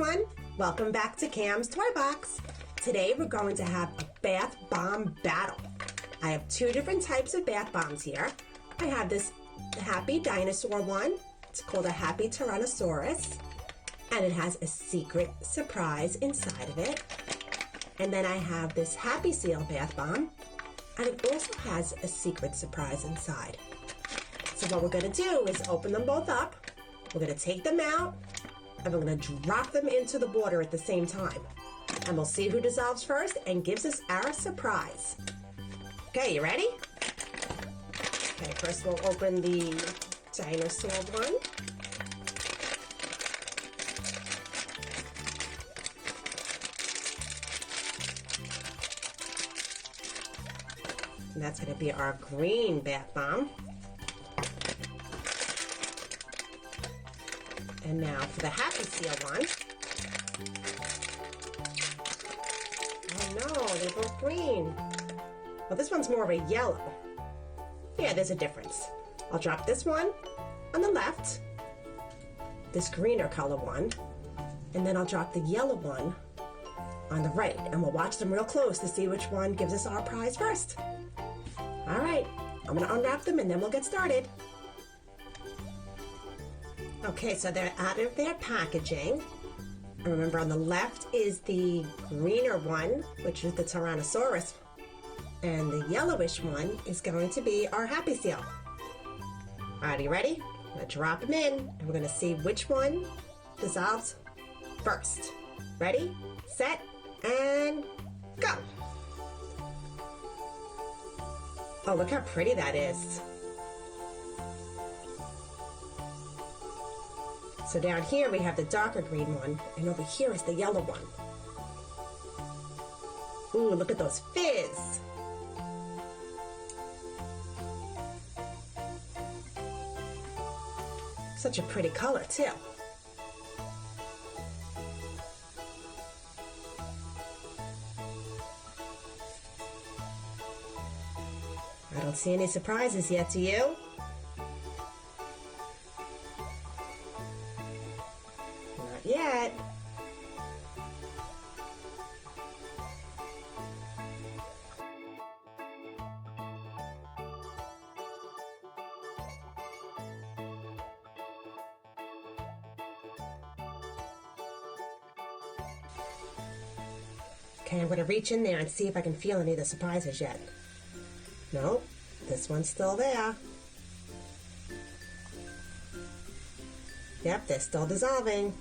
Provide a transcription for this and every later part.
everyone! Welcome back to Cam's Toy Box. Today we're going to have a bath bomb battle. I have two different types of bath bombs here. I have this happy dinosaur one. It's called a happy Tyrannosaurus. And it has a secret surprise inside of it. And then I have this happy seal bath bomb. And it also has a secret surprise inside. So what we're going to do is open them both up. We're going to take them out. And we're going to drop them into the water at the same time. And we'll see who dissolves first and gives us our surprise. Okay, you ready? Okay, first we'll open the dinosaur one. And that's going to be our green bath bomb. And now for the happy seal one. Oh no, they're both green. Well, this one's more of a yellow. Yeah, there's a difference. I'll drop this one on the left, this greener color one, and then I'll drop the yellow one on the right, and we'll watch them real close to see which one gives us our prize first. All right, I'm gonna unwrap them and then we'll get started. Okay, so they're out of their packaging. And remember, on the left is the greener one, which is the Tyrannosaurus. And the yellowish one is going to be our happy seal. All right, are you ready? I'm gonna drop them in, and we're gonna see which one dissolves first. Ready, set, and go. Oh, look how pretty that is. So down here we have the darker green one, and over here is the yellow one. Ooh, look at those fizz! Such a pretty color, too. I don't see any surprises yet, do you? Not yet. Okay, I'm going to reach in there and see if I can feel any of the surprises yet. Nope, this one's still there. Yep, they're still dissolving.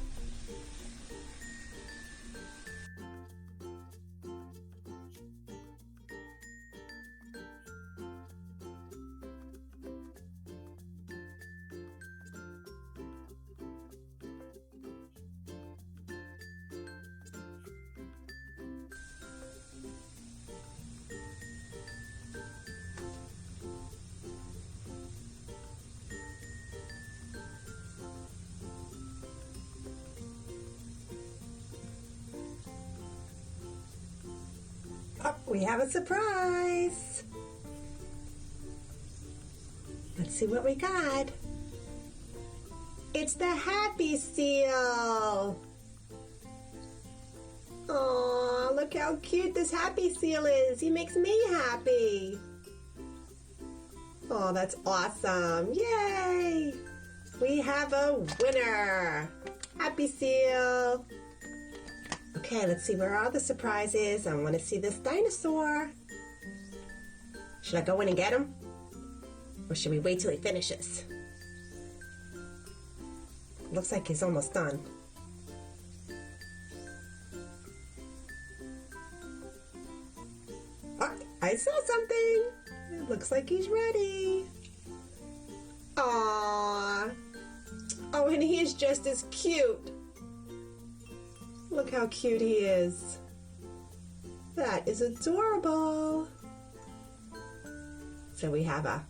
Oh, we have a surprise. Let's see what we got. It's the happy seal. Aw, look how cute this happy seal is. He makes me happy. Oh, that's awesome. Yay! We have a winner. Happy seal. Okay, let's see where all the surprises. I want to see this dinosaur. Should I go in and get him? Or should we wait till he finishes? Looks like he's almost done. Oh, I saw something. It looks like he's ready. Aww. Oh, and he is just as cute. Look how cute he is. That is adorable. So we have a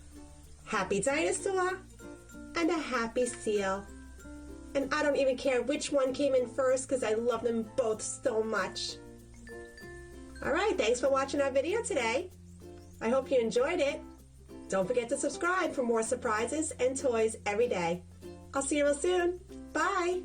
happy dinosaur and a happy seal. And I don't even care which one came in first because I love them both so much. All right, thanks for watching our video today. I hope you enjoyed it. Don't forget to subscribe for more surprises and toys every day. I'll see you real soon. Bye.